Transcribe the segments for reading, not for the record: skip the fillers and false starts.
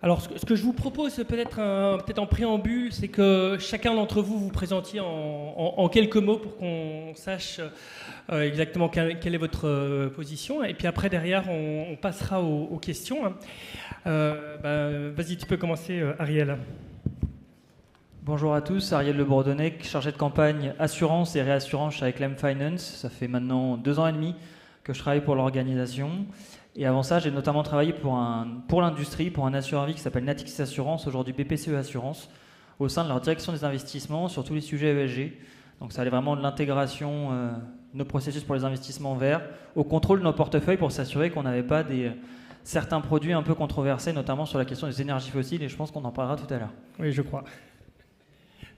Alors, ce que je vous propose, peut-être en préambule, c'est que chacun d'entre vous vous présentiez en quelques mots pour qu'on sache exactement quelle est votre position. Et puis après, derrière, on passera aux questions. Vas-y, tu peux commencer, Ariel. Bonjour à tous, Ariel Le Bourdonnais, chargé de campagne assurance et réassurance avec Lem Finance. Ça fait maintenant 2 ans et demi que je travaille pour l'organisation. Et avant ça, j'ai notamment travaillé pour l'industrie, pour un assureur vie qui s'appelle Natixis Assurance, aujourd'hui BPCE Assurance, au sein de leur direction des investissements sur tous les sujets ESG. Donc ça allait vraiment de l'intégration de nos processus pour les investissements verts, au contrôle de nos portefeuilles pour s'assurer qu'on n'avait pas certains produits un peu controversés, notamment sur la question des énergies fossiles, et je pense qu'on en parlera tout à l'heure. Oui, je crois.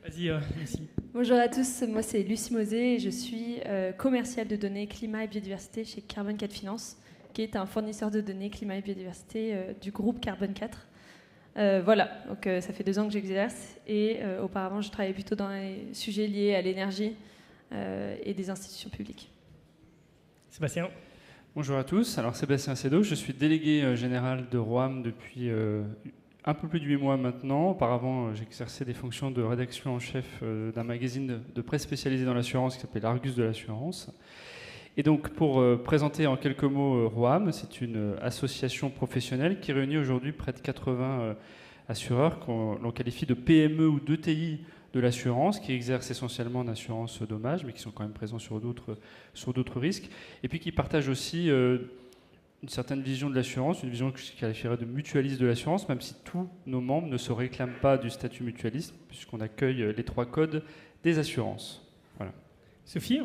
Vas-y, Lucie. Bonjour à tous, moi c'est Lucie Mosé et je suis commerciale de données climat et biodiversité chez Carbone 4 Finance, qui est un fournisseur de données climat et biodiversité du groupe Carbone 4. Voilà, donc ça fait 2 ans que j'exerce et auparavant je travaillais plutôt dans les sujets liés à l'énergie et des institutions publiques. Sébastien. Bonjour à tous, alors Sébastien Cédot, je suis délégué général de Roam depuis un peu plus de 8 mois maintenant. Auparavant, j'exerçais des fonctions de rédaction en chef d'un magazine de presse spécialisé dans l'assurance qui s'appelle Argus de l'assurance. Et donc, pour présenter en quelques mots Roam, c'est une association professionnelle qui réunit aujourd'hui près de 80 assureurs qu'on qualifie de PME ou d'ETI de l'assurance, qui exercent essentiellement en assurance dommages, mais qui sont quand même présents sur d'autres risques, et puis qui partagent aussi une certaine vision de l'assurance, une vision que je qualifierais de mutualiste de l'assurance, même si tous nos membres ne se réclament pas du statut mutualiste, puisqu'on accueille les 3 codes des assurances. Voilà. Sophie.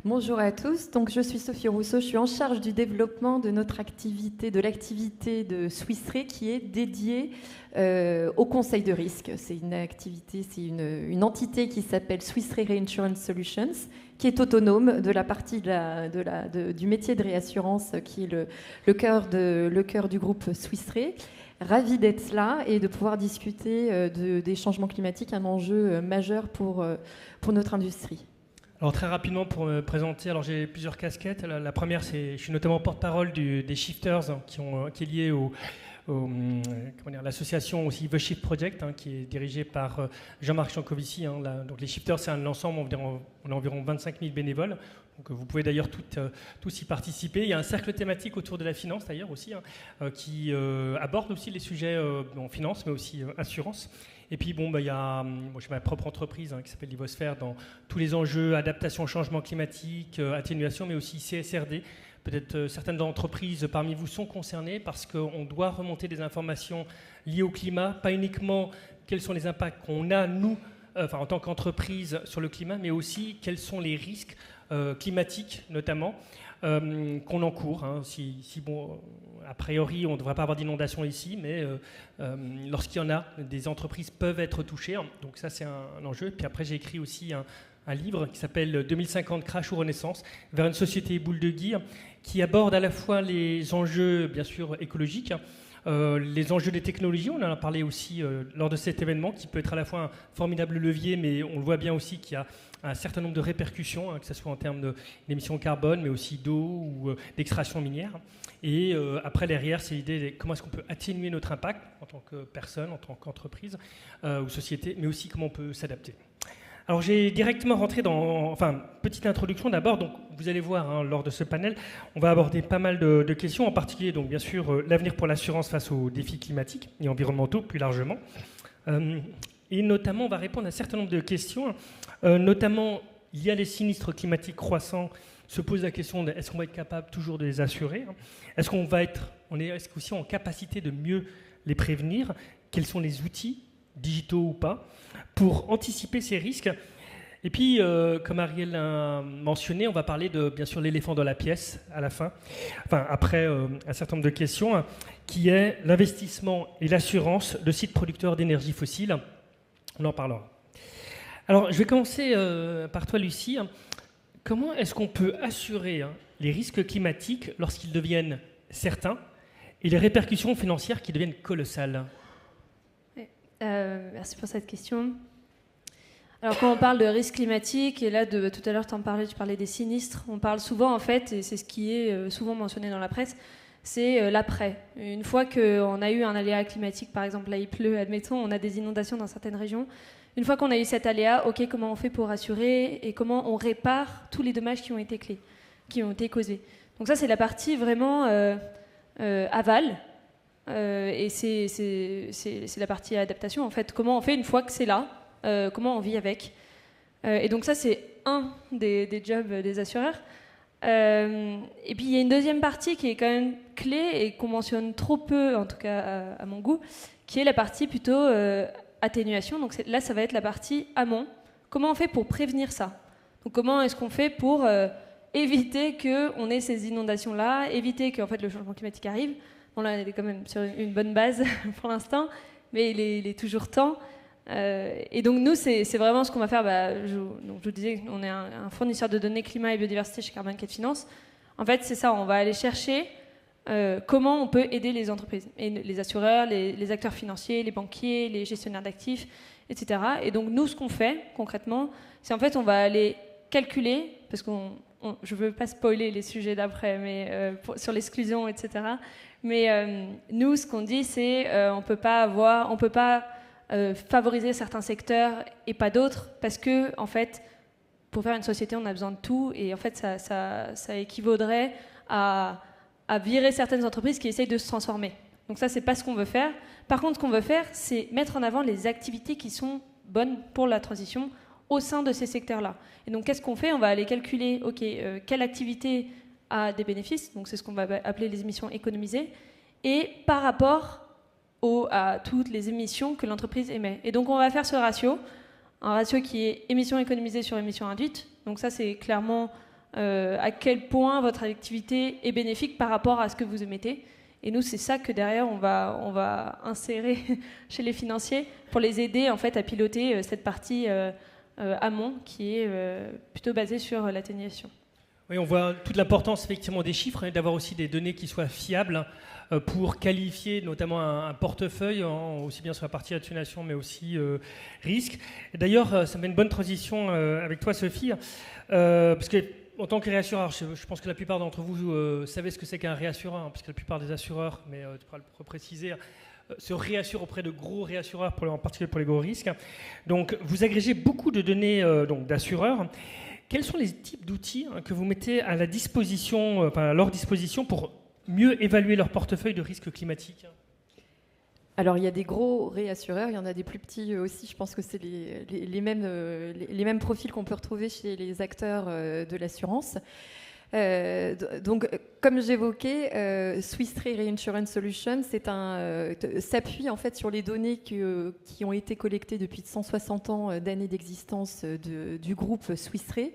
Bonjour à tous, donc je suis Sophie Rousseau, je suis en charge du développement de notre activité, de l'activité de Swiss Re qui est dédiée au conseil de risque. C'est une activité, c'est une entité qui s'appelle Swiss Re Reinsurance Solutions, qui est autonome de la partie du métier de réassurance qui est le cœur du groupe Swiss Re. Ravi d'être là et de pouvoir discuter des changements climatiques, un enjeu majeur pour notre industrie. Alors très rapidement pour me présenter, alors j'ai plusieurs casquettes. La première, je suis notamment porte-parole des Shifters qui est lié l'association aussi The Shift Project, qui est dirigée par Jean-Marc Jancovici. Donc les Shifters, c'est un ensemble, on a environ 25 000 bénévoles. Donc vous pouvez d'ailleurs tous y participer. Il y a un cercle thématique autour de la finance d'ailleurs aussi, qui aborde aussi les sujets en finance, mais aussi assurance. Et puis il y a j'ai ma propre entreprise qui s'appelle Livosphère dans tous les enjeux adaptation, changement climatique, atténuation, mais aussi CSRD. Peut-être certaines entreprises parmi vous sont concernées parce qu'on doit remonter des informations liées au climat, pas uniquement quels sont les impacts qu'on a nous, en tant qu'entreprise sur le climat, mais aussi quels sont les risques climatiques notamment qu'on encourt. A priori, on ne devrait pas avoir d'inondation ici, mais lorsqu'il y en a, des entreprises peuvent être touchées. Donc ça, c'est un enjeu. Puis après, j'ai écrit aussi un livre qui s'appelle 2050 Crash ou Renaissance, vers une société boule de guille, qui aborde à la fois les enjeux, bien sûr, écologiques, les enjeux des technologies. On en a parlé aussi lors de cet événement, qui peut être à la fois un formidable levier, mais on le voit bien aussi qu'il y a un certain nombre de répercussions, que ce soit en termes d'émissions carbone, mais aussi d'eau ou d'extraction minière. Et après, derrière, c'est l'idée de comment est-ce qu'on peut atténuer notre impact en tant que personne, en tant qu'entreprise ou société, mais aussi comment on peut s'adapter. Alors j'ai directement rentré petite introduction d'abord. Donc vous allez voir lors de ce panel, on va aborder pas mal de questions, en particulier donc bien sûr l'avenir pour l'assurance face aux défis climatiques et environnementaux plus largement. Et notamment, on va répondre à un certain nombre de questions, notamment liées à les sinistres climatiques croissants. Se pose la question de est-ce qu'on va être capable toujours de les assurer ? Est-ce qu'on va est-ce qu'aussi en capacité de mieux les prévenir ? Quels sont les outils, digitaux ou pas, pour anticiper ces risques ? Et puis, comme Ariel l'a mentionné, on va parler de, bien sûr, l'éléphant dans la pièce à la fin, après un certain nombre de questions, qui est l'investissement et l'assurance de sites producteurs d'énergie fossile. On en parlera. Alors, je vais commencer par toi, Lucie. Comment est-ce qu'on peut assurer les risques climatiques lorsqu'ils deviennent certains et les répercussions financières qui deviennent colossales ? Merci pour cette question. Alors quand on parle de risques climatiques, et là tout à l'heure tu parlais des sinistres, on parle souvent en fait, et c'est ce qui est souvent mentionné dans la presse, c'est l'après. Une fois qu'on a eu un aléa climatique, par exemple, là il pleut, admettons, on a des inondations dans certaines régions. Une fois qu'on a eu cet aléa, ok, comment on fait pour assurer et comment on répare tous les dommages qui ont été causés. Donc ça, c'est la partie vraiment aval. Et c'est la partie adaptation, en fait. Comment on fait une fois que c'est là, comment on vit avec. Et donc ça, c'est un des jobs des assureurs. Et puis il y a une deuxième partie qui est quand même clé et qu'on mentionne trop peu, en tout cas à mon goût, qui est la partie plutôt atténuation. Donc là, ça va être la partie amont. Comment on fait pour prévenir ça? Donc comment est-ce qu'on fait pour éviter qu'on ait ces inondations-là, éviter que en fait, le changement climatique arrive? Bon là, elle est quand même sur une bonne base pour l'instant, mais il est toujours temps. Et donc nous, c'est vraiment ce qu'on va faire. Je vous disais, on est un fournisseur de données climat et biodiversité chez Carbone 4 Finance. En fait, c'est ça, on va aller chercher comment on peut aider les entreprises, et les assureurs, les acteurs financiers, les banquiers, les gestionnaires d'actifs, etc. Et donc nous, ce qu'on fait concrètement, c'est en fait, on va aller calculer, parce je ne veux pas spoiler les sujets d'après, mais sur l'exclusion, etc. Mais nous, ce qu'on dit, c'est on peut pas favoriser certains secteurs et pas d'autres, parce que en fait, pour faire une société, on a besoin de tout, et en fait, ça équivaudrait à virer certaines entreprises qui essayent de se transformer. Donc ça, c'est pas ce qu'on veut faire. Par contre, ce qu'on veut faire, c'est mettre en avant les activités qui sont bonnes pour la transition au sein de ces secteurs-là. Et donc, qu'est-ce qu'on fait? On va aller calculer, ok, quelle activité a des bénéfices, donc c'est ce qu'on va appeler les émissions économisées, et par rapport à toutes les émissions que l'entreprise émet. Et donc, on va faire ce ratio, un ratio qui est émissions économisées sur émissions induites. Donc ça, c'est clairement à quel point votre activité est bénéfique par rapport à ce que vous émettez. Et nous, c'est ça que derrière, on va insérer chez les financiers pour les aider en fait, à piloter cette partie amont qui est plutôt basée sur l'atténuation. Oui, on voit toute l'importance effectivement des chiffres et d'avoir aussi des données qui soient fiables pour qualifier notamment un portefeuille, aussi bien sur la partie atténuation mais aussi risque. D'ailleurs, ça me fait une bonne transition avec toi, Sophie, parce que en tant que réassureur, je pense que la plupart d'entre vous savez ce que c'est qu'un réassureur, hein, parce que la plupart des assureurs, mais tu pourras le préciser, se réassurent auprès de gros réassureurs, en particulier pour les gros risques. Donc, vous agrégez beaucoup de données d'assureurs. Quels sont les types d'outils que vous mettez à leur disposition pour mieux évaluer leur portefeuille de risque climatique? Alors, il y a des gros réassureurs, il y en a des plus petits aussi. Je pense que c'est les mêmes profils qu'on peut retrouver chez les acteurs de l'assurance. Donc, comme j'évoquais, Swiss Re Reinsurance Solutions s'appuie en fait sur les données qui ont été collectées depuis 160 ans d'années d'existence du groupe Swiss Re.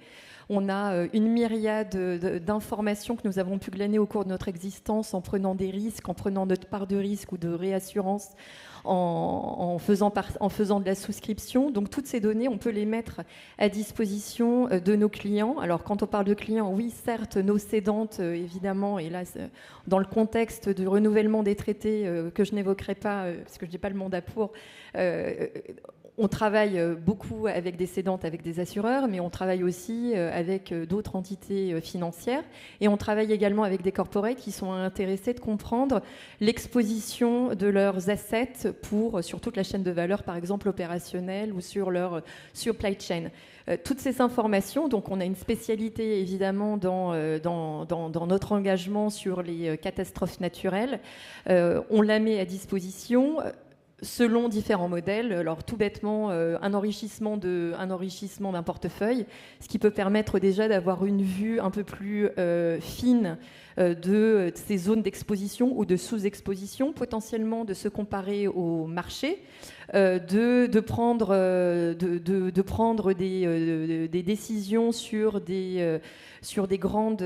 On a une myriade d'informations que nous avons pu glaner au cours de notre existence en prenant des risques, en prenant notre part de risque ou de réassurance, en faisant de la souscription. Donc toutes ces données, on peut les mettre à disposition de nos clients. Alors quand on parle de clients, oui, certes, nos cédantes, évidemment, et là, dans le contexte du renouvellement des traités que je n'évoquerai pas, parce que je n'ai pas le mandat pour, on travaille beaucoup avec des cédantes, avec des assureurs, mais on travaille aussi avec d'autres entités financières. Et on travaille également avec des corporates qui sont intéressés de comprendre l'exposition de leurs assets sur toute la chaîne de valeur, par exemple opérationnelle ou sur leur supply chain. Toutes ces informations, donc on a une spécialité évidemment dans notre engagement sur les catastrophes naturelles. On la met à disposition selon différents modèles. Alors tout bêtement, un enrichissement d'un portefeuille, ce qui peut permettre déjà d'avoir une vue un peu plus fine de ces zones d'exposition ou de sous-exposition, potentiellement de se comparer au marché, de prendre des décisions sur des grands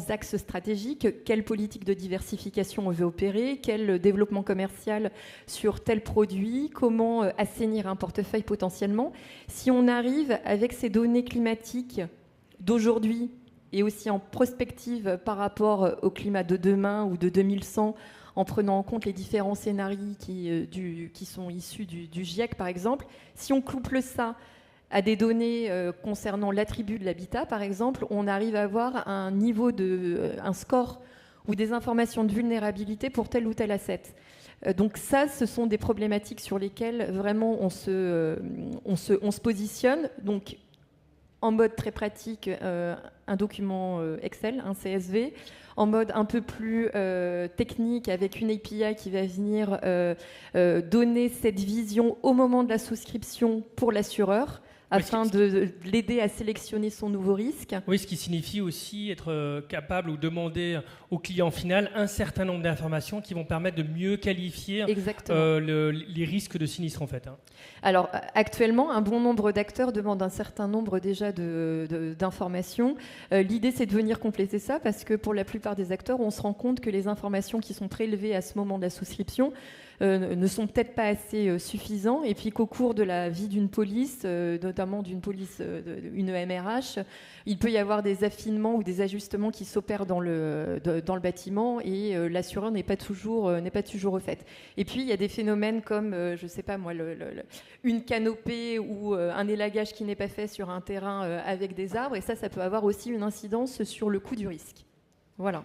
axes stratégiques. Quelle politique de diversification on veut opérer, quel développement commercial sur tel produit, comment assainir un portefeuille potentiellement. Si on arrive avec ces données climatiques d'aujourd'hui et aussi en prospective par rapport au climat de demain ou de 2100, en prenant en compte les différents scénarios qui sont issus du GIEC par exemple, si on couple ça à des données concernant l'attribut de l'habitat, par exemple, on arrive à avoir un score ou des informations de vulnérabilité pour tel ou tel asset. Donc ça, ce sont des problématiques sur lesquelles vraiment on se positionne. Donc en mode très pratique, un document Excel, un CSV. En mode un peu plus technique, avec une API qui va venir donner cette vision au moment de la souscription pour l'assureur, afin de l'aider à sélectionner son nouveau risque. Oui, ce qui signifie aussi être capable ou demander au client final un certain nombre d'informations qui vont permettre de mieux qualifier les risques de sinistre en fait. Alors actuellement, un bon nombre d'acteurs demandent un certain nombre déjà d'informations. L'idée, c'est de venir compléter ça parce que pour la plupart des acteurs, on se rend compte que les informations qui sont prélevées à ce moment de la souscription ne sont peut-être pas assez suffisants, et puis qu'au cours de la vie d'une police, notamment d'une police, une MRH, il peut y avoir des affinements ou des ajustements qui s'opèrent dans le bâtiment, et l'assureur n'est pas toujours au fait. Et puis il y a des phénomènes comme, je sais pas moi, une canopée ou un élagage qui n'est pas fait sur un terrain avec des arbres, et ça peut avoir aussi une incidence sur le coût du risque. Voilà.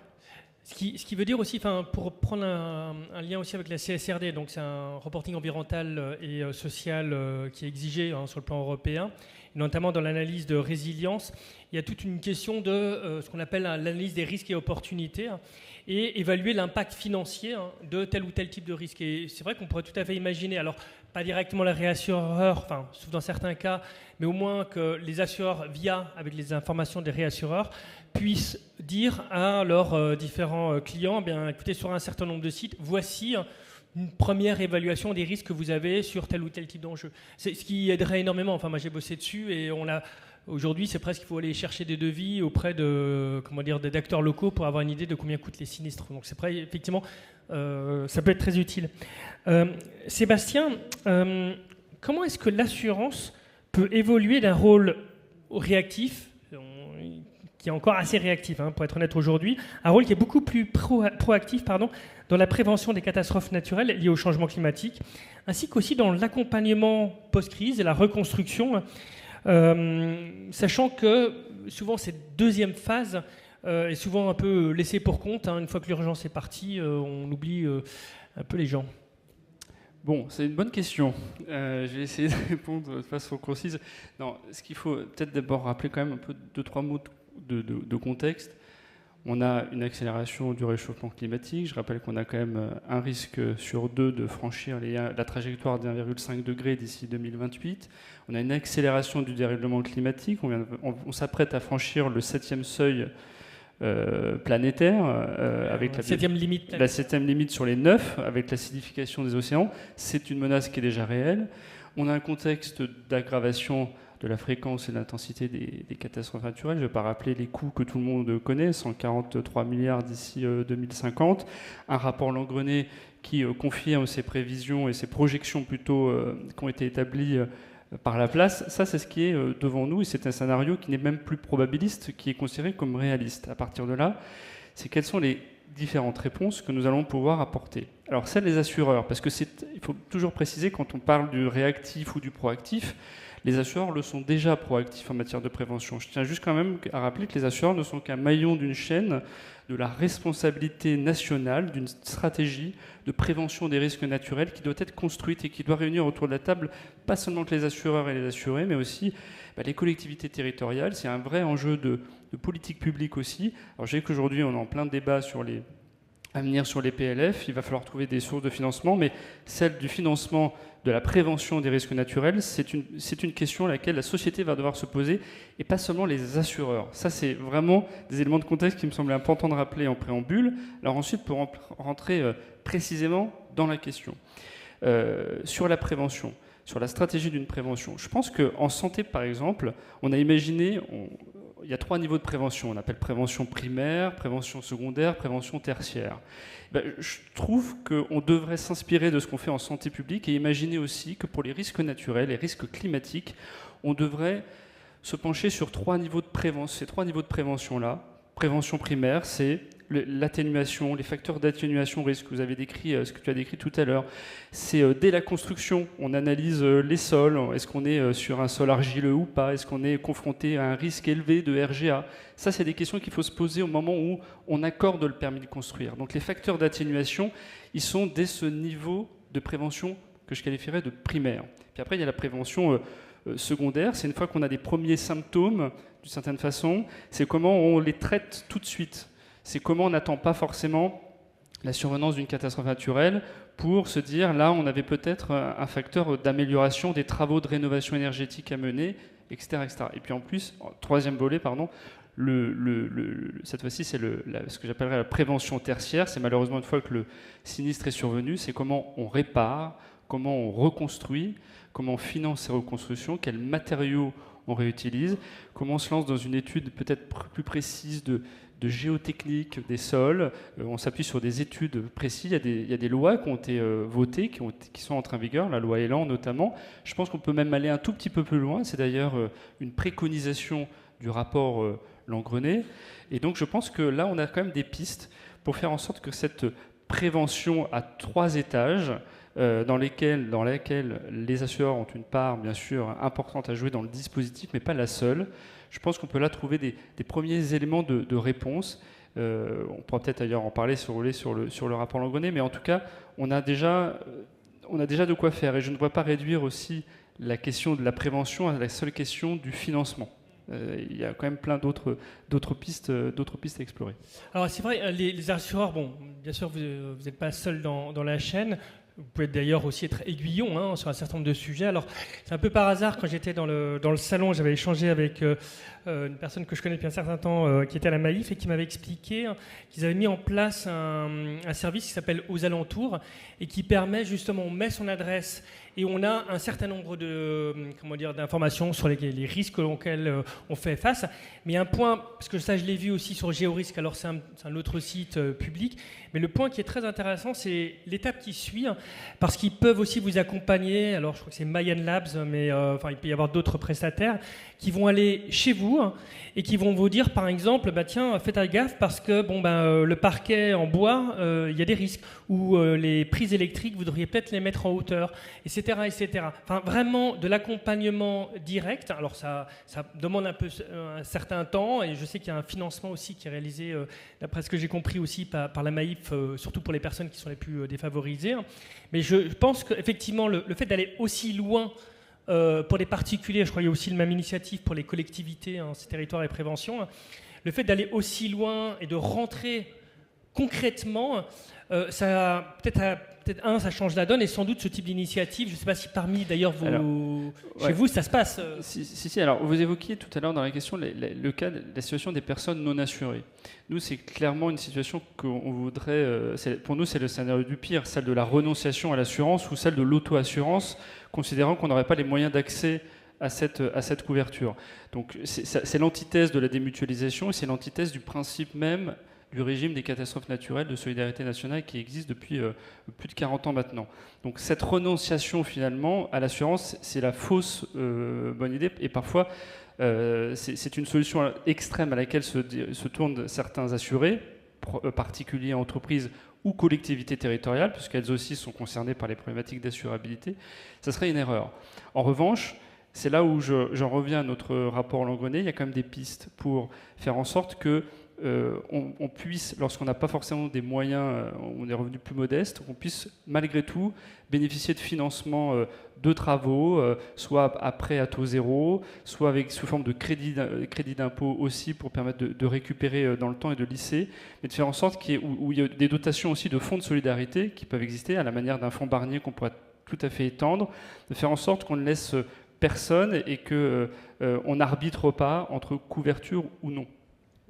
Ce qui veut dire aussi, pour prendre un lien aussi avec la CSRD, donc c'est un reporting environnemental et social qui est exigé sur le plan européen, notamment dans l'analyse de résilience. Il y a toute une question de ce qu'on appelle l'analyse des risques et opportunités et évaluer l'impact financier de tel ou tel type de risque. Et c'est vrai qu'on pourrait tout à fait imaginer, alors pas directement le réassureur, sauf dans certains cas, mais au moins que les assureurs, avec les informations des réassureurs, puissent dire à leurs différents clients, écoutez, sur un certain nombre de sites, voici une première évaluation des risques que vous avez sur tel ou tel type d'enjeu. C'est ce qui aiderait énormément. Moi, j'ai bossé dessus et aujourd'hui, c'est presque qu'il faut aller chercher des devis auprès d'acteurs locaux pour avoir une idée de combien coûtent les sinistres. Donc, c'est vrai, effectivement, ça peut être très utile. Sébastien, comment est-ce que l'assurance peut évoluer d'un rôle réactif, qui est encore assez réactif, pour être honnête aujourd'hui, un rôle qui est beaucoup plus proactif dans la prévention des catastrophes naturelles liées au changement climatique, ainsi qu'aussi dans l'accompagnement post-crise et la reconstruction, sachant que souvent cette deuxième phase est souvent un peu laissée pour compte. Une fois que l'urgence est partie, on oublie un peu les gens. Bon, c'est une bonne question. Je vais essayer de répondre de façon concise. Non, ce qu'il faut peut-être d'abord rappeler quand même un peu 2-3 mots de contexte. On a une accélération du réchauffement climatique. Je rappelle qu'on a quand même un risque sur 2 de franchir la trajectoire de 1,5 degré d'ici 2028. On a une accélération du dérèglement climatique. On s'apprête à franchir le 7e seuil planétaire, avec la 7e limite sur les 9, avec l'acidification des océans. C'est une menace qui est déjà réelle. On a un contexte d'aggravation de la fréquence et de l'intensité des catastrophes naturelles. Je ne vais pas rappeler les coûts que tout le monde connaît, 143 milliards d'ici 2050. Un rapport Langreney qui confirme ces prévisions et ces projections plutôt qui ont été établies par la place. Ça, c'est ce qui est devant nous, et c'est un scénario qui n'est même plus probabiliste, qui est considéré comme réaliste. À partir de là, c'est quelles sont les différentes réponses que nous allons pouvoir apporter. Alors, celles des assureurs, parce que il faut toujours préciser, quand on parle du réactif ou du proactif, les assureurs le sont déjà proactifs en matière de prévention. Je tiens juste quand même à rappeler que les assureurs ne sont qu'un maillon d'une chaîne de la responsabilité nationale, d'une stratégie de prévention des risques naturels qui doit être construite et qui doit réunir autour de la table pas seulement que les assureurs et les assurés, mais aussi les collectivités territoriales. C'est un vrai enjeu de politique publique aussi. Alors je sais qu'aujourd'hui on est en plein débat à venir sur les PLF, il va falloir trouver des sources de financement, mais celle du financement de la prévention des risques naturels, c'est une question à laquelle la société va devoir se poser, et pas seulement les assureurs. Ça, c'est vraiment des éléments de contexte qui me semblent importants de rappeler en préambule. Alors ensuite, pour rentrer précisément dans la question, sur la prévention, sur la stratégie d'une prévention, je pense qu'en santé, par exemple, on a imaginé... Il y a 3 niveaux de prévention. On appelle prévention primaire, prévention secondaire, prévention tertiaire. Je trouve qu'on devrait s'inspirer de ce qu'on fait en santé publique et imaginer aussi que pour les risques naturels, les risques climatiques, on devrait se pencher sur 3 niveaux de prévention. Ces 3 niveaux de prévention-là, prévention primaire, c'est l'atténuation, les facteurs d'atténuation risque. Vous avez décrit ce que tu as décrit tout à l'heure. C'est dès la construction, on analyse les sols. Est-ce qu'on est sur un sol argileux ou pas? Est-ce qu'on est confronté à un risque élevé de RGA? Ça, c'est des questions qu'il faut se poser au moment où on accorde le permis de construire. Donc les facteurs d'atténuation, ils sont dès ce niveau de prévention que je qualifierais de primaire. Puis après, il y a la prévention secondaire. C'est une fois qu'on a des premiers symptômes, d'une certaine façon, c'est comment on les traite tout de suite. C'est comment on n'attend pas forcément la survenance d'une catastrophe naturelle pour se dire, là, on avait peut-être un facteur d'amélioration des travaux de rénovation énergétique à mener, etc. etc. Et puis en plus, troisième volet, pardon, cette fois-ci, c'est ce que j'appellerais la prévention tertiaire. C'est malheureusement une fois que le sinistre est survenu, c'est comment on répare, comment on reconstruit, comment on finance ces reconstructions, quels matériaux on réutilise, comment on se lance dans une étude peut-être plus précise de géotechnique des sols. On s'appuie sur des études précises. Il y a des lois qui ont été votées, qui sont entrées en vigueur, la loi Elan notamment. Je pense qu'on peut même aller un tout petit peu plus loin. C'est d'ailleurs une préconisation du rapport Langreney. Et donc je pense que là, on a quand même des pistes pour faire en sorte que cette prévention à 3 étages, dans lesquels les assureurs ont une part, bien sûr, importante à jouer dans le dispositif, mais pas la seule. Je pense qu'on peut là trouver des premiers éléments de réponse. On pourra peut-être d'ailleurs en parler sur le rapport Langreney, mais en tout cas, on a déjà de quoi faire. Et je ne vois pas réduire aussi la question de la prévention à la seule question du financement. Il y a quand même plein d'autres pistes à explorer. Alors c'est vrai, les assureurs, bon, bien sûr, vous n'êtes pas seul dans la chaîne. Vous pouvez d'ailleurs aussi être aiguillon sur un certain nombre de sujets. Alors, c'est un peu par hasard, quand j'étais dans le salon, j'avais échangé avec une personne que je connais depuis un certain temps, qui était à la Maïf, et qui m'avait expliqué qu'ils avaient mis en place un service qui s'appelle Aux Alentours, et qui permet justement, on met son adresse, et on a un certain nombre d'informations sur les risques auxquels on fait face. Mais un point, parce que ça je l'ai vu aussi sur Géorisque, alors c'est un autre site public, mais le point qui est très intéressant, c'est l'étape qui suit, parce qu'ils peuvent aussi vous accompagner. Alors je crois que c'est Mayan Labs, mais il peut y avoir d'autres prestataires qui vont aller chez vous et qui vont vous dire, par exemple, tiens, faites gaffe parce que le parquet en bois, il y a des risques, ou les prises électriques, vous devriez peut-être les mettre en hauteur, etc. etc. Enfin, vraiment de l'accompagnement direct. Alors ça demande un certain temps, et je sais qu'il y a un financement aussi qui est réalisé, d'après ce que j'ai compris aussi, par la Maïf, surtout pour les personnes qui sont les plus défavorisées. Mais je pense qu'effectivement, le fait d'aller aussi loin pour les particuliers, je crois qu'il y a aussi la même initiative pour les collectivités, ces territoires et prévention, le fait d'aller aussi loin et de rentrer concrètement, ça ça change la donne, et sans doute ce type d'initiative, je ne sais pas si parmi d'ailleurs chez vous ça se passe. Si. Alors vous évoquiez tout à l'heure dans la question le cas de la situation des personnes non assurées. Nous, c'est clairement une situation qu'on voudrait. Pour nous, c'est le scénario du pire, celle de la renonciation à l'assurance ou celle de l'auto-assurance, considérant qu'on n'aurait pas les moyens d'accès à cette couverture. Donc c'est l'antithèse de la démutualisation, et c'est l'antithèse du principe même du régime des catastrophes naturelles de solidarité nationale qui existe depuis plus de 40 ans maintenant. Donc cette renonciation finalement à l'assurance, c'est la fausse bonne idée, et parfois c'est une solution extrême à laquelle se tournent certains assurés, particuliers, entreprises ou collectivités territoriales, puisqu'elles aussi sont concernées par les problématiques d'assurabilité. Ça serait une erreur. En revanche, c'est là où j'en reviens à notre rapport Langreney, il y a quand même des pistes pour faire en sorte que on puisse, lorsqu'on n'a pas forcément des moyens, ou des revenus plus modestes, qu'on puisse malgré tout bénéficier de financement de travaux, soit à prêt à taux zéro, soit sous forme de crédit d'impôt aussi, pour permettre de récupérer dans le temps et de lisser, mais de faire en sorte où il y a des dotations aussi de fonds de solidarité qui peuvent exister, à la manière d'un fonds Barnier qu'on pourrait tout à fait étendre, de faire en sorte qu'on ne laisse personne et qu'on n'arbitre pas entre couverture ou non.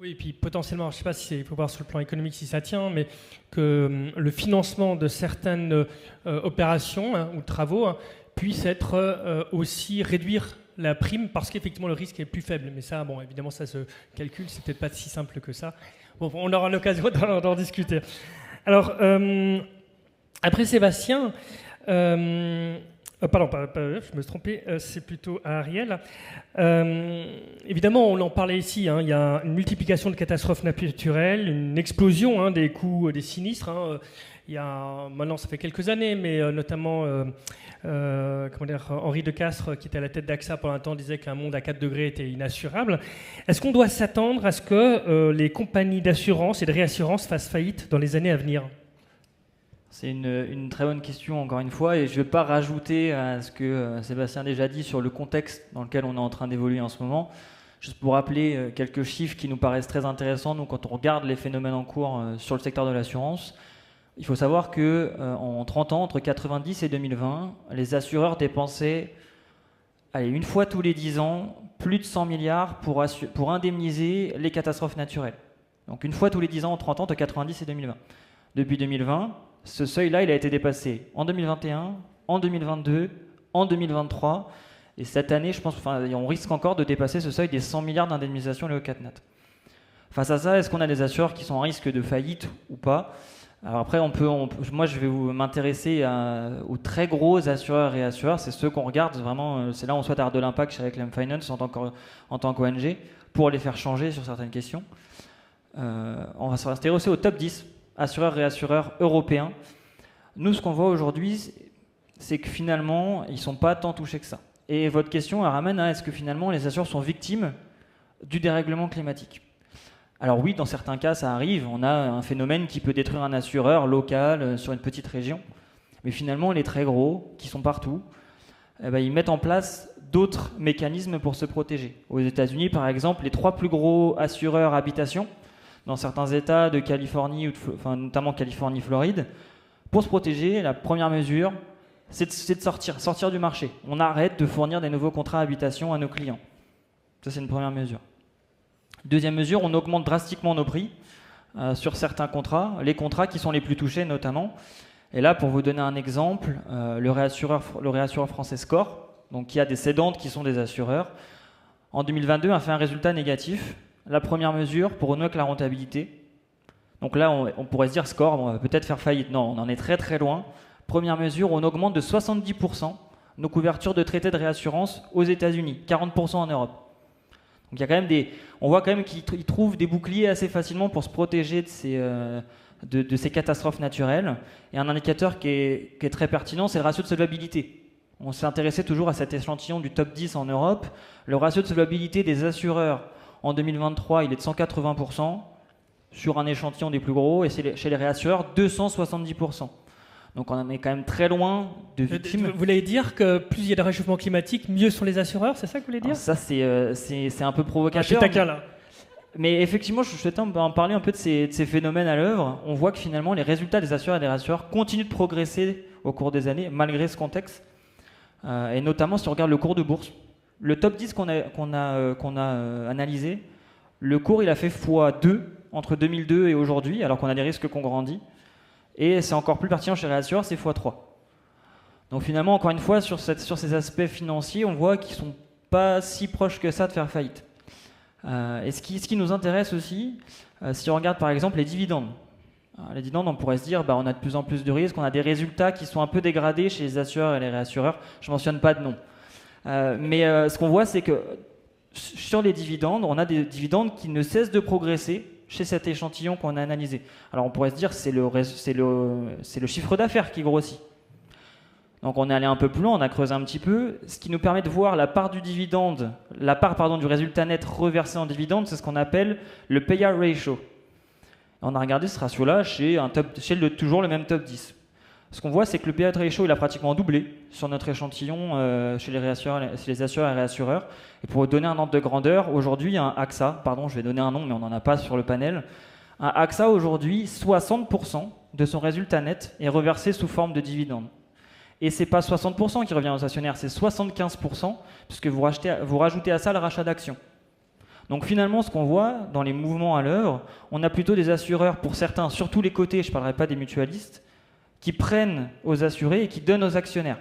Oui, et puis potentiellement, je ne sais pas si il faut voir sur le plan économique si ça tient, mais que le financement de certaines opérations ou travaux puisse être aussi réduire la prime, parce qu'effectivement le risque est plus faible. Mais ça, évidemment, ça se calcule, c'est peut-être pas si simple que ça. Bon, on aura l'occasion d'en discuter. Alors, après Sébastien, Pardon, je me suis trompé, c'est plutôt à Ariel. Évidemment, on en parlait ici, hein, il y a une multiplication de catastrophes naturelles, une explosion des coûts des sinistres. Il y a, maintenant, ça fait quelques années, mais notamment Henri de Castres, qui était à la tête d'AXA pendant un temps, disait qu'un monde à 4 degrés était inassurable. Est-ce qu'on doit s'attendre à ce que les compagnies d'assurance et de réassurance fassent faillite dans les années à venir ? C'est une très bonne question, encore une fois, et je ne vais pas rajouter à ce que Sébastien a déjà dit sur le contexte dans lequel on est en train d'évoluer en ce moment. Juste pour rappeler quelques chiffres qui nous paraissent très intéressants, nous, quand on regarde les phénomènes en cours sur le secteur de l'assurance, il faut savoir qu'en 30 ans, entre 90 et 2020, les assureurs dépensaient, une fois tous les 10 ans, plus de 100 milliards pour indemniser les catastrophes naturelles. Donc une fois tous les 10 ans, en 30 ans, entre 90 et 2020. Depuis 2020, ce seuil-là, il a été dépassé en 2021, en 2022, en 2023, et cette année, je pense, on risque encore de dépasser ce seuil des 100 milliards d'indemnisation liées au CatNat. Face à ça, est-ce qu'on a des assureurs qui sont en risque de faillite ou pas ? Alors après, moi, je vais m'intéresser aux très gros assureurs et réassureurs. C'est ceux qu'on regarde vraiment. C'est là où on souhaite avoir de l'impact chez Reclaim Finance en tant qu'ONG pour les faire changer sur certaines questions. On va s'intéresser au top 10 assureurs et réassureurs européens. Nous, ce qu'on voit aujourd'hui, c'est que finalement, ils ne sont pas tant touchés que ça. Et votre question, elle ramène à est-ce que finalement les assureurs sont victimes du dérèglement climatique ? Alors oui, dans certains cas, ça arrive. On a un phénomène qui peut détruire un assureur local sur une petite région. Mais finalement, les très gros, qui sont partout, ils mettent en place d'autres mécanismes pour se protéger. Aux États-Unis, par exemple, les 3 plus gros assureurs habitation, dans certains États de Californie, notamment Californie, Floride, pour se protéger, la première mesure, c'est de sortir du marché. On arrête de fournir des nouveaux contrats habitation à nos clients. Ça, c'est une première mesure. Deuxième mesure, on augmente drastiquement nos prix sur certains contrats, les contrats qui sont les plus touchés notamment. Et là, pour vous donner un exemple, le réassureur français Score, donc qui a des cédantes qui sont des assureurs, en 2022 a fait un résultat négatif. La première mesure, pour renouer avec la rentabilité. Donc là, on pourrait se dire Score, on va peut-être faire faillite. Non, on en est très très loin. Première mesure, on augmente de 70% nos couvertures de traités de réassurance aux États-Unis, 40% en Europe. Donc il y a quand même on voit quand même qu'ils trouvent des boucliers assez facilement pour se protéger de ces catastrophes naturelles. Et un indicateur qui est très pertinent, c'est le ratio de solvabilité. On s'est intéressé toujours à cet échantillon du top 10 en Europe. Le ratio de solvabilité des assureurs en 2023, il est de 180% sur un échantillon des plus gros, et chez les réassureurs, 270%. Donc on en est quand même très loin de victimes. Vous voulez dire que plus il y a de réchauffement climatique, mieux sont les assureurs, c'est ça que vous voulez dire ? Alors ça, c'est un peu provocateur. Je suis taquin là. Mais effectivement, je souhaitais en parler un peu de ces phénomènes à l'œuvre. On voit que finalement, les résultats des assureurs et des réassureurs continuent de progresser au cours des années, malgré ce contexte. Et notamment, si on regarde le cours de bourse, le top 10 qu'on a analysé, le cours, il a fait x2 entre 2002 et aujourd'hui, alors qu'on a des risques qu'on grandit. Et c'est encore plus pertinent chez les réassureurs, c'est x3. Donc finalement, encore une fois, sur ces aspects financiers, on voit qu'ils ne sont pas si proches que ça de faire faillite. Et ce qui nous intéresse aussi, si on regarde par exemple les dividendes. Les dividendes, on pourrait se dire, on a de plus en plus de risques, on a des résultats qui sont un peu dégradés chez les assureurs et les réassureurs. Je ne mentionne pas de nom. Mais ce qu'on voit, c'est que sur les dividendes, on a des dividendes qui ne cessent de progresser chez cet échantillon qu'on a analysé. Alors on pourrait se dire c'est le chiffre d'affaires qui grossit. Donc on est allé un peu plus loin, on a creusé un petit peu, ce qui nous permet de voir la part du résultat net reversé en dividende, c'est ce qu'on appelle le payout ratio. On a regardé ce ratio-là chez toujours le même top 10. Ce qu'on voit, c'est que le payout ratio, il a pratiquement doublé sur notre échantillon chez les assureurs et réassureurs. Et pour vous donner un ordre de grandeur, aujourd'hui, un AXA, je vais donner un nom, mais on n'en a pas sur le panel. Un AXA, aujourd'hui, 60% de son résultat net est reversé sous forme de dividendes. Et ce n'est pas 60% qui revient aux actionnaires, c'est 75%, puisque vous rajoutez à ça le rachat d'actions. Donc finalement, ce qu'on voit dans les mouvements à l'œuvre, on a plutôt des assureurs, pour certains, surtout les cotés, je ne parlerai pas des mutualistes, qui prennent aux assurés et qui donnent aux actionnaires.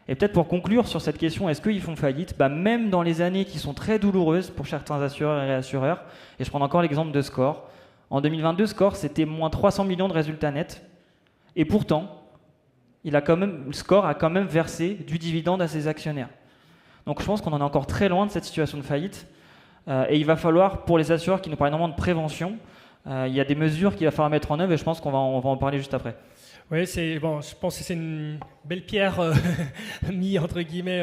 Et peut-être pour conclure sur cette question, est-ce qu'ils font faillite ? Même dans les années qui sont très douloureuses pour certains assureurs et réassureurs, et je prends encore l'exemple de Score, en 2022, Score, c'était moins 300 millions de résultats nets, et pourtant, le score a quand même versé du dividende à ses actionnaires. Donc je pense qu'on en est encore très loin de cette situation de faillite. Et il va falloir, pour les assureurs qui nous parlent énormément de prévention, il y a des mesures qu'il va falloir mettre en œuvre et je pense qu'on va en parler juste après. Oui, je pense que c'est une belle pierre mise entre guillemets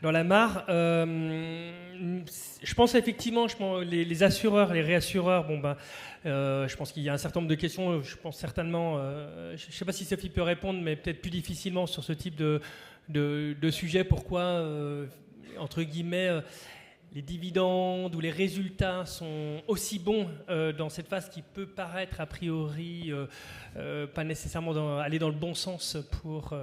dans la mare. Je pense effectivement, les assureurs, les réassureurs, je pense qu'il y a un certain nombre de questions. Je pense certainement, je ne sais pas si Sophie peut répondre, mais peut-être plus difficilement sur ce type de sujet. Pourquoi, entre guillemets, les dividendes ou les résultats sont aussi bons dans cette phase qui peut paraître a priori pas nécessairement aller dans le bon sens pour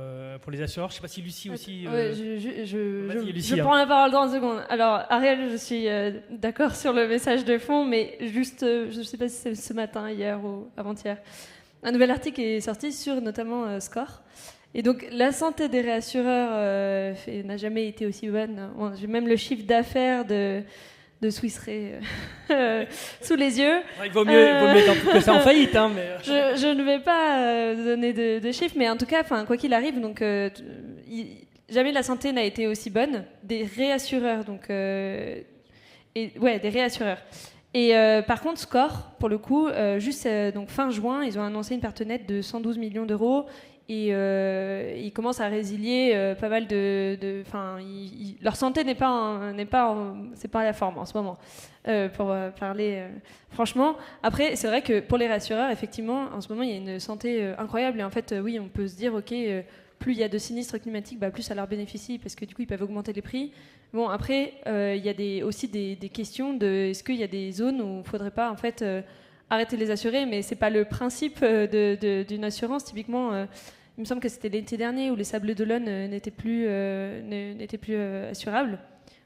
les assureurs. Je ne sais pas si Lucie aussi... je prends la parole dans une seconde. Alors, Ariel, je suis d'accord sur le message de fond, mais juste, je ne sais pas si c'est ce matin, hier ou avant-hier, un nouvel article est sorti sur notamment Score. Et donc, la santé des réassureurs n'a jamais été aussi bonne. J'ai même le chiffre d'affaires de Swiss Re sous les yeux. Il vaut mieux que ça en faillite. Hein, mais... je ne vais pas donner de chiffres, mais en tout cas, quoi qu'il arrive, donc, jamais la santé n'a été aussi bonne. Des réassureurs, des réassureurs. Et par contre, Score, pour le coup, donc fin juin, ils ont annoncé une perte nette de 112 millions d'euros. Et ils commencent à résilier pas mal leur santé c'est pas la forme en ce moment, pour parler franchement. Après, c'est vrai que pour les rassureurs, effectivement, en ce moment, il y a une santé incroyable. Et en fait, oui, on peut se dire, ok, plus il y a de sinistres climatiques, plus ça leur bénéficie, parce que du coup, ils peuvent augmenter les prix. Bon, après, il y a aussi des questions de est-ce qu'il y a des zones où il ne faudrait pas, en fait, arrêter de les assurer, mais c'est pas le principe d'une assurance. Typiquement, il me semble que c'était l'été dernier où les Sables d'Olonne n'étaient plus assurables.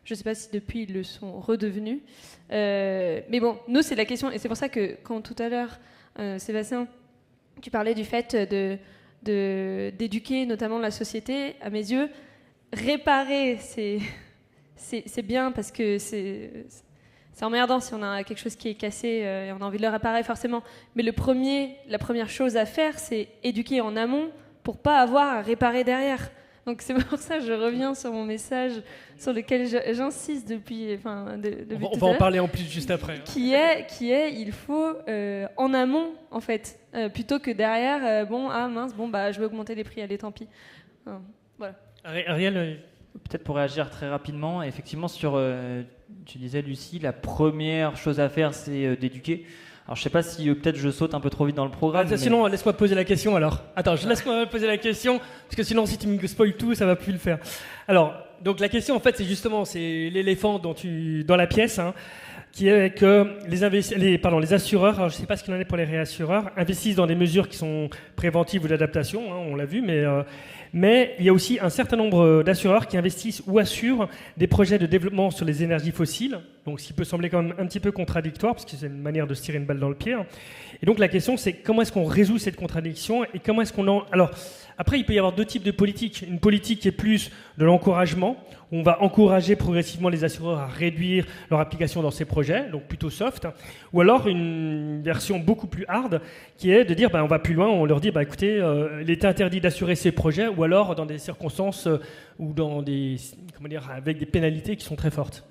Je ne sais pas si depuis ils le sont redevenus. Mais bon, nous c'est la question, et c'est pour ça que quand tout à l'heure, Sébastien, tu parlais du fait d'éduquer notamment la société, à mes yeux, réparer c'est bien parce que c'est emmerdant si on a quelque chose qui est cassé et on a envie de le réparer forcément. Mais la première chose à faire, c'est éduquer en amont pour pas avoir à réparer derrière. Donc c'est pour ça que je reviens sur mon message sur lequel j'insiste depuis tout à l'heure. On va en parler en plus juste après. Qui est il faut en amont en fait, plutôt que derrière. Je vais augmenter les prix, allez tant pis. Voilà. Ariel. Peut-être pour réagir très rapidement, effectivement sur, tu disais Lucie, la première chose à faire c'est d'éduquer. Alors je sais pas si peut-être je saute un peu trop vite dans le programme. Sinon laisse-moi poser la question alors. Attends, je laisse-moi poser la question parce que sinon si tu me spoil tout, ça va plus le faire. Alors donc la question en fait c'est l'éléphant dans la pièce. Qui est que les assureurs, alors je ne sais pas ce qu'il en est pour les réassureurs, investissent dans des mesures qui sont préventives ou d'adaptation, on l'a vu, mais il y a aussi un certain nombre d'assureurs qui investissent ou assurent des projets de développement sur les énergies fossiles, donc ce qui peut sembler quand même un petit peu contradictoire, parce que c'est une manière de se tirer une balle dans le pied. Et donc la question c'est comment est-ce qu'on résout cette contradiction et comment est-ce qu'on Alors, après il peut y avoir deux types de politiques. Une politique qui est plus de l'encouragement, où on va encourager progressivement les assureurs à réduire leur application dans ces projets, donc plutôt soft, ou alors une version beaucoup plus hard, qui est de dire on va plus loin, on leur dit écoutez, il est interdit d'assurer ces projets, ou alors dans des circonstances ou avec des pénalité qui sont très fortes.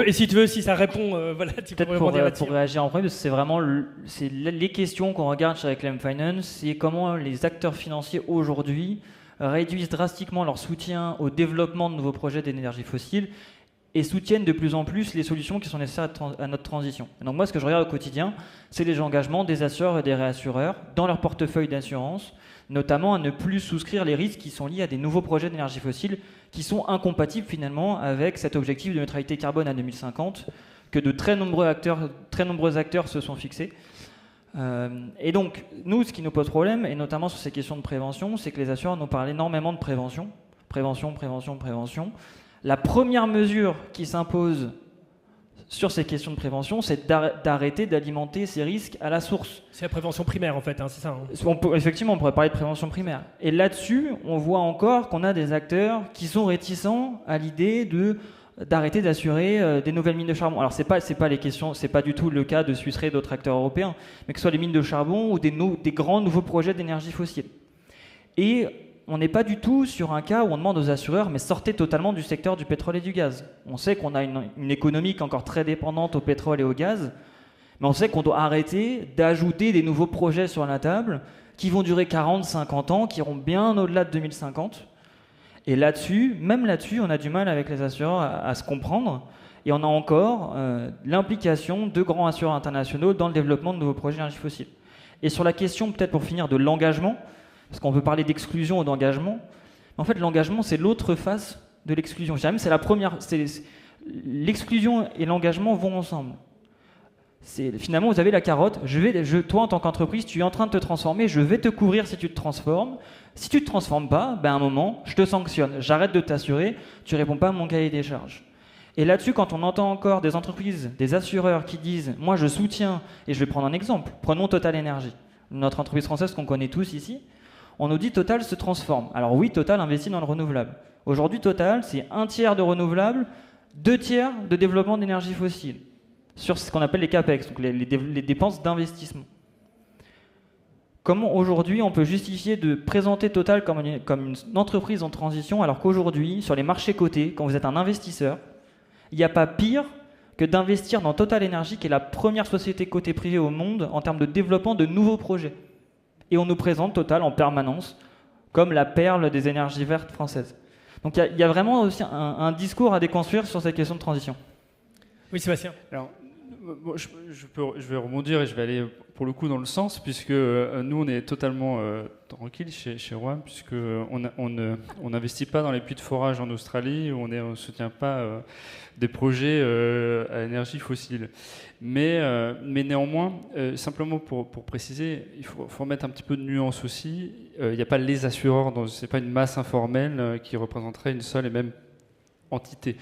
Et si tu veux, si ça répond, tu peux rebondir là-dessus. Pour réagir en premier, parce que c'est vraiment les questions qu'on regarde chez Clem Finance, c'est comment les acteurs financiers aujourd'hui réduisent drastiquement leur soutien au développement de nouveaux projets d'énergie fossile et soutiennent de plus en plus les solutions qui sont nécessaires à notre transition. Et donc moi, ce que je regarde au quotidien, c'est les engagements des assureurs et des réassureurs dans leur portefeuille d'assurance, notamment à ne plus souscrire les risques qui sont liés à des nouveaux projets d'énergie fossile qui sont incompatibles finalement avec cet objectif de neutralité carbone à 2050 que de très nombreux acteurs se sont fixés. Et donc, nous, ce qui nous pose problème, et notamment sur ces questions de prévention, c'est que les assureurs nous parlent énormément de prévention. La première mesure qui s'impose sur ces questions de prévention, c'est d'arrêter d'alimenter ces risques à la source. C'est la prévention primaire, en fait, c'est ça. Effectivement, on pourrait parler de prévention primaire. Et là-dessus, on voit encore qu'on a des acteurs qui sont réticents à l'idée d'arrêter d'assurer des nouvelles mines de charbon. Alors c'est pas les questions, c'est pas du tout le cas de Swiss Re et d'autres acteurs européens, mais que ce soit les mines de charbon ou des grands nouveaux projets d'énergie fossile. Et on n'est pas du tout sur un cas où on demande aux assureurs, mais sortez totalement du secteur du pétrole et du gaz. On sait qu'on a une économie qui est encore très dépendante au pétrole et au gaz, mais on sait qu'on doit arrêter d'ajouter des nouveaux projets sur la table qui vont durer 40, 50 ans, qui iront bien au-delà de 2050. Et là-dessus, même là-dessus, on a du mal avec les assureurs à se comprendre. Et on a encore l'implication de grands assureurs internationaux dans le développement de nouveaux projets d'énergie fossile. Et sur la question, peut-être pour finir, de l'engagement, parce qu'on peut parler d'exclusion ou d'engagement, en fait, l'engagement, c'est l'autre face de l'exclusion. Je dirais même c'est la première. L'exclusion et l'engagement vont ensemble. Finalement, vous avez la carotte. Toi, en tant qu'entreprise, tu es en train de te transformer. Je vais te couvrir si tu te transformes. Si tu ne te transformes pas, à un moment, je te sanctionne. J'arrête de t'assurer. Tu ne réponds pas à mon cahier des charges. Et là-dessus, quand on entend encore des entreprises, des assureurs qui disent « Moi, je soutiens », et je vais prendre un exemple. Prenons Total Energy, notre entreprise française qu'on connaît tous ici. On nous dit Total se transforme. Alors oui, Total investit dans le renouvelable. Aujourd'hui, Total, c'est 1/3 de renouvelable, 2/3 de développement d'énergie fossile, sur ce qu'on appelle les CAPEX, donc les dépenses d'investissement. Comment aujourd'hui on peut justifier de présenter Total comme une entreprise en transition, alors qu'aujourd'hui, sur les marchés cotés, quand vous êtes un investisseur, il n'y a pas pire que d'investir dans Total Energy, qui est la première société cotée privée au monde en termes de développement de nouveaux projets. Et on nous présente Total en permanence comme la perle des énergies vertes françaises. Donc il y a vraiment aussi un discours à déconstruire sur cette question de transition. Oui, Sébastien. Alors, je vais rebondir et je vais aller pour le coup dans le sens, puisque nous on est totalement tranquille chez Roam, puisqu'on n'investit pas dans les puits de forage en Australie, où on ne soutient pas des projets à énergie fossile. Mais néanmoins, simplement pour préciser, il faut mettre un petit peu de nuance aussi. Il n'y a pas les assureurs, ce n'est pas une masse informelle qui représenterait une seule et même entité.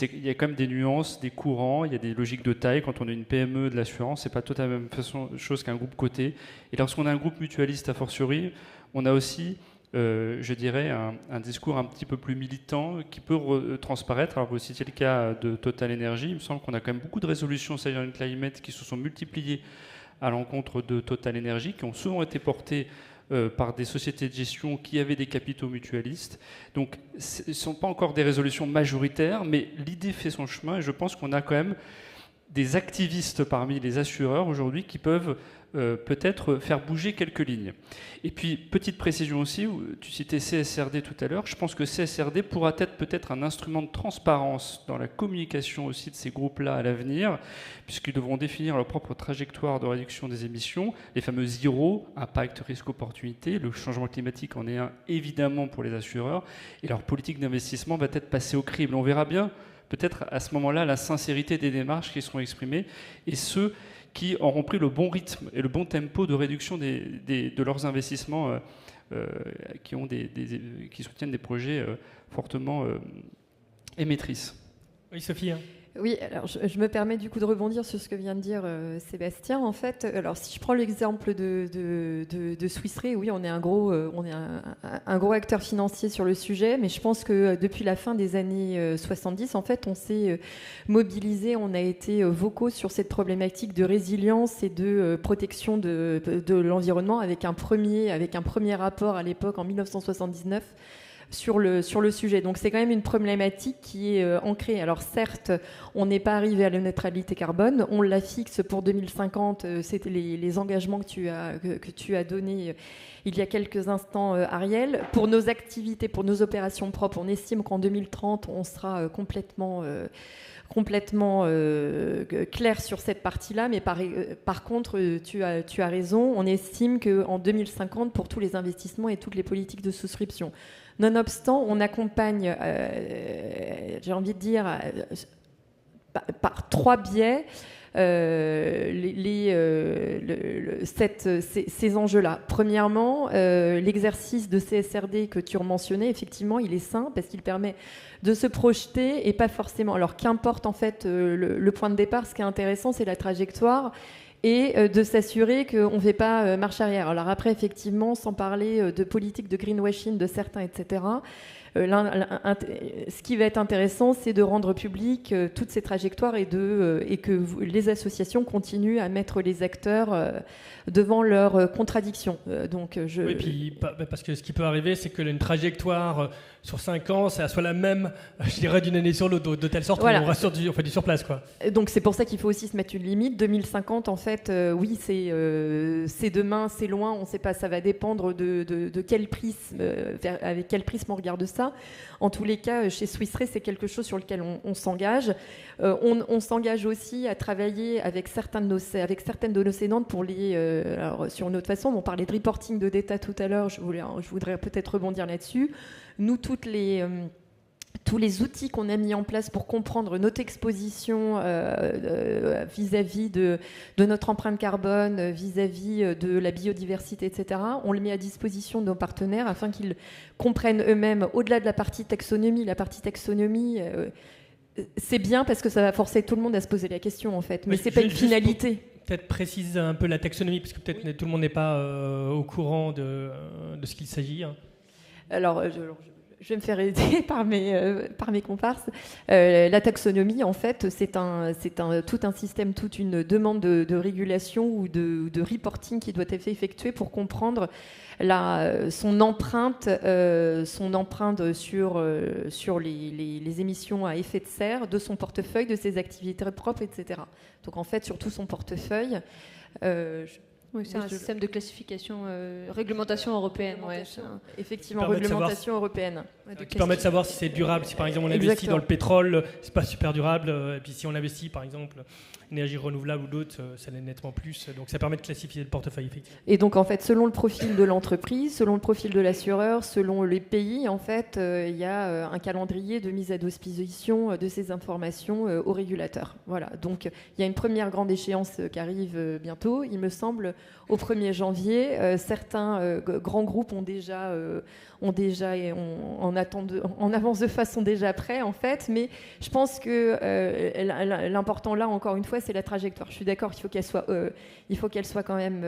Il y a quand même des nuances, des courants, il y a des logiques de taille. Quand on a une PME de l'assurance, c'est pas tout à la même chose qu'un groupe coté. Et lorsqu'on a un groupe mutualiste a fortiori, on a aussi, je dirais, un discours un petit peu plus militant qui peut transparaître. Alors vous citiez le cas de Total Energy. Il me semble qu'on a quand même beaucoup de résolutions Silent Climate qui se sont multipliées à l'encontre de Total Energy, qui ont souvent été portées par des sociétés de gestion qui avaient des capitaux mutualistes. Donc ce ne sont pas encore des résolutions majoritaires, mais l'idée fait son chemin et je pense qu'on a quand même des activistes parmi les assureurs aujourd'hui qui peuvent peut-être faire bouger quelques lignes. Et puis, petite précision aussi, tu citais CSRD tout à l'heure, je pense que CSRD pourra être peut-être un instrument de transparence dans la communication aussi de ces groupes-là à l'avenir, puisqu'ils devront définir leur propre trajectoire de réduction des émissions, les fameux zéro, impact, risque, opportunité. Le changement climatique en est un, évidemment, pour les assureurs, et leur politique d'investissement va être passée au crible. On verra bien, peut-être à ce moment-là, la sincérité des démarches qui seront exprimées, et ceux qui auront pris le bon rythme et le bon tempo de réduction de leurs investissements qui soutiennent des projets fortement émettrices. Oui, Sophie. Oui, alors je me permets du coup de rebondir sur ce que vient de dire Sébastien. En fait, alors si je prends l'exemple de Swiss Re, oui, on est un gros acteur financier sur le sujet, mais je pense que depuis la fin des années 70, en fait, on s'est mobilisé, on a été vocaux sur cette problématique de résilience et de protection de l'environnement avec un premier rapport à l'époque en 1979. Sur le sujet. Donc c'est quand même une problématique qui est ancrée. Alors certes, on n'est pas arrivé à la neutralité carbone, on la fixe pour 2050, c'était les engagements que tu as donnés il y a quelques instants, Ariel. Pour nos activités, pour nos opérations propres, on estime qu'en 2030, on sera complètement clair sur cette partie-là, mais par contre, tu as raison, on estime qu'en 2050, pour tous les investissements et toutes les politiques de souscription, nonobstant, on accompagne, j'ai envie de dire, par trois biais, ces enjeux-là. Premièrement, l'exercice de CSRD que tu mentionnais, effectivement, il est sain parce qu'il permet de se projeter et pas forcément. Alors qu'importe en fait le point de départ, ce qui est intéressant, c'est la trajectoire et de s'assurer qu'on ne fait pas marche arrière. Alors après, effectivement, sans parler de politique de greenwashing de certains, etc., ce qui va être intéressant, c'est de rendre public toutes ces trajectoires et que les associations continuent à mettre les acteurs devant leurs contradictions. Oui, puis, parce que ce qui peut arriver, c'est que une trajectoire sur 5 ans, ça soit la même, je dirais, d'une année sur l'autre, de telle sorte qu'on aura on fait du surplace, quoi. Donc c'est pour ça qu'il faut aussi se mettre une limite. 2050, en fait, oui, c'est demain, c'est loin, on ne sait pas, ça va dépendre de quel prisme, avec quel prisme on regarde ça. En tous les cas, chez Swiss Re, c'est quelque chose sur lequel on s'engage. On s'engage aussi à travailler avec certaines de nos cédantes pour alors, sur une autre façon. On parlait de reporting de data tout à l'heure, je voudrais peut-être rebondir là-dessus. Nous, tous les outils qu'on a mis en place pour comprendre notre exposition vis-à-vis de notre empreinte carbone, vis-à-vis de la biodiversité, etc., on le met à disposition de nos partenaires afin qu'ils comprennent eux-mêmes, au-delà de la partie taxonomie, c'est bien parce que ça va forcer tout le monde à se poser la question, en fait. Mais c'est pas une finalité. Peut-être préciser un peu la taxonomie, parce que peut-être tout le monde n'est pas au courant de ce qu'il s'agit. Alors, je vais me faire aider par mes comparses. La taxonomie, en fait, c'est tout un système, toute une demande de régulation ou de reporting qui doit être effectué pour comprendre son empreinte sur les émissions à effet de serre de son portefeuille, de ses activités propres, etc. Donc, en fait, sur tout son portefeuille... Oui, c'est un système de classification, réglementation européenne. Effectivement, réglementation européenne. Qui permet de savoir si c'est durable. Si par exemple on investit dans le pétrole, c'est pas super durable. Et puis si on investit par exemple énergie renouvelable ou d'autres, ça l'est nettement plus. Donc ça permet de classifier le portefeuille effectivement. Et donc en fait, selon le profil de l'entreprise, selon le profil de l'assureur, selon les pays, en fait, il y a un calendrier de mise à disposition de ces informations aux régulateurs. Voilà. Donc il y a une première grande échéance qui arrive bientôt, il me semble, au 1er janvier. Certains grands groupes en avance de face sont déjà prêts en fait, mais je pense que l'important là, encore une fois, c'est la trajectoire. Je suis d'accord qu'il faut qu'elle soit quand même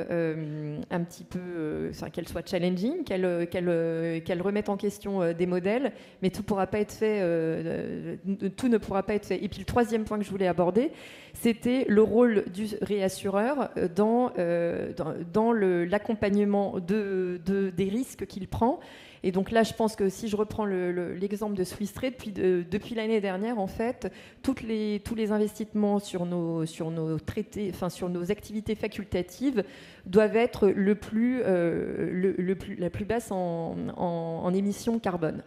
un petit peu, qu'elle soit challenging, qu'elle remette en question des modèles, mais tout ne pourra pas être fait. Et puis le troisième point que je voulais aborder, c'était le rôle du réassureur dans l'accompagnement des risques qu'il prend. Et donc là, je pense que si je reprends l'exemple de Swiss Re, depuis l'année dernière, en fait, tous les investissements sur nos traités, sur nos activités facultatives doivent être la plus basse en émissions carbone.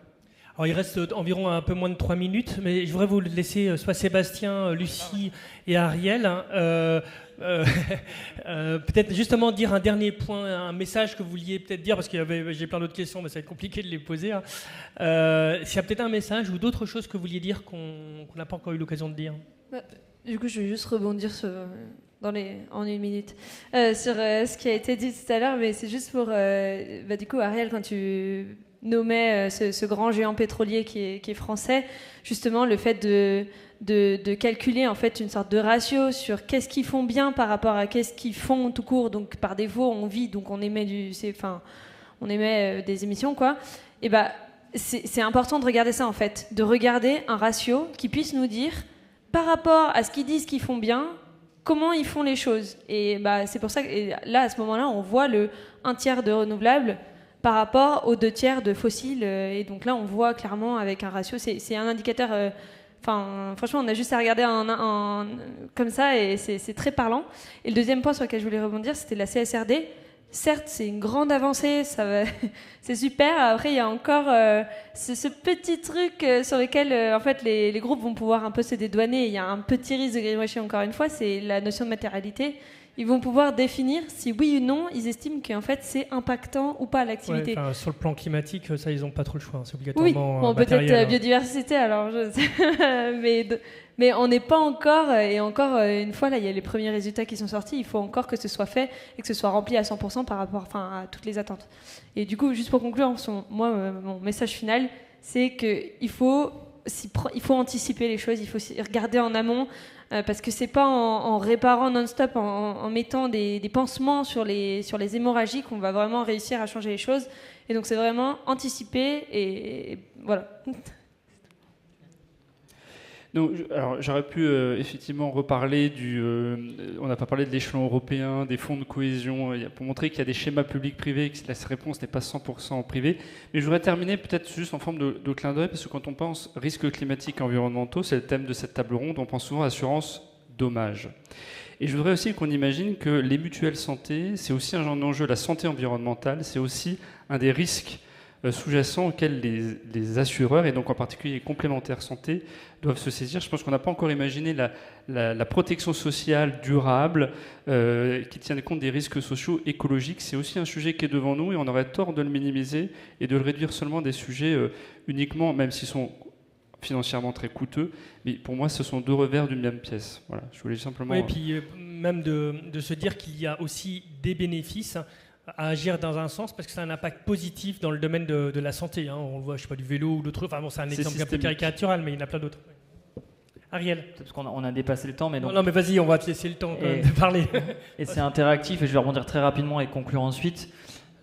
Alors, il reste environ un peu moins de 3 minutes, mais je voudrais vous laisser soit Sébastien, Lucie et Ariel. Peut-être justement dire un dernier point, un message que vous vouliez peut-être dire, parce que j'ai plein d'autres questions, mais ça va être compliqué de les poser. S'il y a peut-être un message ou d'autres choses que vous vouliez dire qu'on n'a pas encore eu l'occasion de dire. Du coup, je vais juste rebondir en 1 minute sur ce qui a été dit tout à l'heure, mais c'est juste pour... du coup, Ariel, quand tu nommais ce grand géant pétrolier qui est français, justement, le fait de calculer en fait une sorte de ratio sur qu'est-ce qu'ils font bien par rapport à qu'est-ce qu'ils font tout court. Donc par défaut, on vit, donc on émet des émissions, quoi. Et c'est important de regarder ça en fait, de regarder un ratio qui puisse nous dire par rapport à ce qu'ils disent qu'ils font bien, comment ils font les choses. Et c'est pour ça que là, à ce moment-là, on voit le 1/3 de renouvelables par rapport aux 2/3 de fossiles. Et donc là, on voit clairement avec un ratio, c'est un indicateur... franchement, on a juste à regarder comme ça et c'est très parlant. Et le deuxième point sur lequel je voulais rebondir, c'était la CSRD. Certes, c'est une grande avancée, c'est super. Après, il y a encore ce petit truc sur lequel en fait, les groupes vont pouvoir un peu se dédouaner. Il y a un petit risque de greenwashing, encore une fois, c'est la notion de matérialité. Ils vont pouvoir définir si oui ou non ils estiment qu'en fait c'est impactant ou pas l'activité. Ouais, sur le plan climatique, ça ils n'ont pas trop le choix, c'est obligatoirement. Oui, peut-être biodiversité alors. Mais on n'est pas encore, et encore une fois là, il y a les premiers résultats qui sont sortis. Il faut encore que ce soit fait et que ce soit rempli à 100% par rapport, à toutes les attentes. Et du coup, juste pour conclure, mon message final, c'est qu'il faut il faut anticiper les choses, il faut regarder en amont, parce que c'est pas en réparant non-stop, en mettant des pansements sur les hémorragies qu'on va vraiment réussir à changer les choses. Et donc c'est vraiment anticiper et voilà. Donc, alors, j'aurais pu effectivement reparler on n'a pas parlé de l'échelon européen, des fonds de cohésion, pour montrer qu'il y a des schémas publics-privés et que la réponse n'est pas 100% en privé. Mais je voudrais terminer peut-être juste en forme de clin d'œil, parce que quand on pense risques climatiques et environnementaux, c'est le thème de cette table ronde, on pense souvent assurance dommages. Et je voudrais aussi qu'on imagine que les mutuelles santé, c'est aussi un genre d'enjeu, la santé environnementale, c'est aussi un des risques sous-jacents auxquels les assureurs, et donc en particulier les complémentaires santé, doivent se saisir. Je pense qu'on n'a pas encore imaginé la protection sociale durable qui tienne compte des risques sociaux écologiques. C'est aussi un sujet qui est devant nous et on aurait tort de le minimiser et de le réduire seulement à des sujets uniquement, même s'ils sont financièrement très coûteux, mais pour moi ce sont deux revers d'une même pièce. Voilà, je voulais simplement... Oui, et puis même de se dire qu'il y a aussi des bénéfices à agir dans un sens, parce que ça a un impact positif dans le domaine de la santé. Hein. On le voit, je sais pas, du vélo ou d'autres. Enfin bon, c'est un exemple un peu caricatural, mais il y en a plein d'autres. Ariel. Parce qu'on a dépassé le temps, mais donc... Non, mais vas-y, on va te laisser le temps de parler. Et c'est interactif, et je vais rebondir très rapidement et conclure ensuite.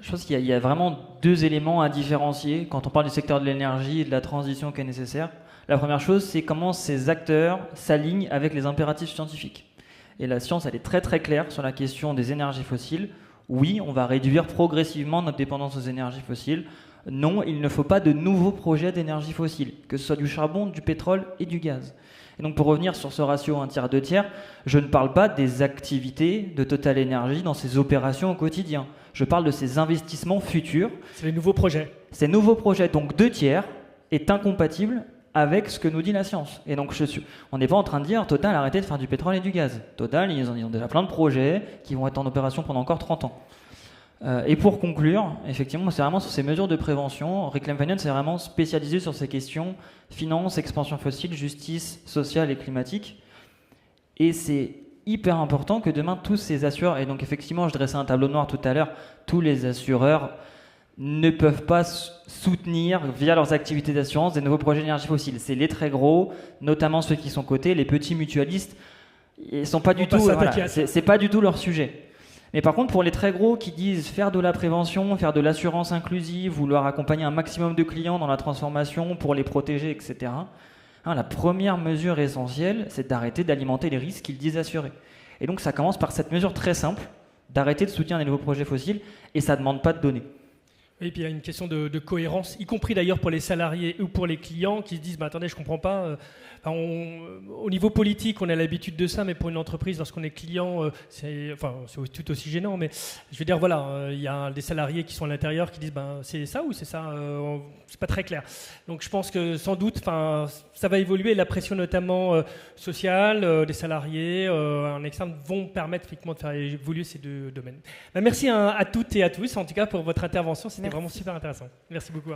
Je pense qu'il y a vraiment deux éléments à différencier quand on parle du secteur de l'énergie et de la transition qui est nécessaire. La première chose, c'est comment ces acteurs s'alignent avec les impératifs scientifiques. Et la science, elle est très très claire sur la question des énergies fossiles. Oui, on va réduire progressivement notre dépendance aux énergies fossiles. Non, il ne faut pas de nouveaux projets d'énergie fossile, que ce soit du charbon, du pétrole et du gaz. Et donc pour revenir sur ce ratio 1 tiers, 2 tiers, je ne parle pas des activités de Total Energy dans ses opérations au quotidien. Je parle de ces investissements futurs. C'est les nouveaux projets. Ces nouveaux projets, donc 2 tiers, est incompatible avec ce que nous dit la science. Et donc on n'est pas en train de dire Total arrêtez de faire du pétrole et du gaz. Total, ils ont déjà plein de projets qui vont être en opération pendant encore 30 ans. Et pour conclure, effectivement, c'est vraiment sur ces mesures de prévention. Reclaim Finance est vraiment spécialisé sur ces questions finance, expansion fossile, justice sociale et climatique. Et c'est hyper important que demain tous ces assureurs, et donc effectivement je dressais un tableau noir tout à l'heure, tous les assureurs ne peuvent pas soutenir via leurs activités d'assurance des nouveaux projets d'énergie fossile. C'est les très gros, notamment ceux qui sont cotés, les petits mutualistes, ils sont pas du tout, voilà, c'est pas du tout leur sujet. Mais par contre, pour les très gros qui disent faire de la prévention, faire de l'assurance inclusive, vouloir accompagner un maximum de clients dans la transformation pour les protéger, etc., la première mesure essentielle, c'est d'arrêter d'alimenter les risques qu'ils disent assurer. Et donc ça commence par cette mesure très simple, d'arrêter de soutenir les nouveaux projets fossiles, et ça ne demande pas de données. Et puis il y a une question de cohérence, y compris d'ailleurs pour les salariés ou pour les clients qui se disent attendez, je ne comprends pas. Au niveau politique, on a l'habitude de ça, mais pour une entreprise, lorsqu'on est client, c'est tout aussi gênant. Mais je veux dire, voilà, il y a des salariés qui sont à l'intérieur qui disent c'est ça ou c'est ça, c'est pas très clair. Donc je pense que sans doute, ça va évoluer. La pression notamment sociale des salariés en externe vont permettre effectivement de faire évoluer ces deux domaines. Merci à toutes et à tous, en tout cas pour votre intervention. C'était vraiment super intéressant. Merci beaucoup.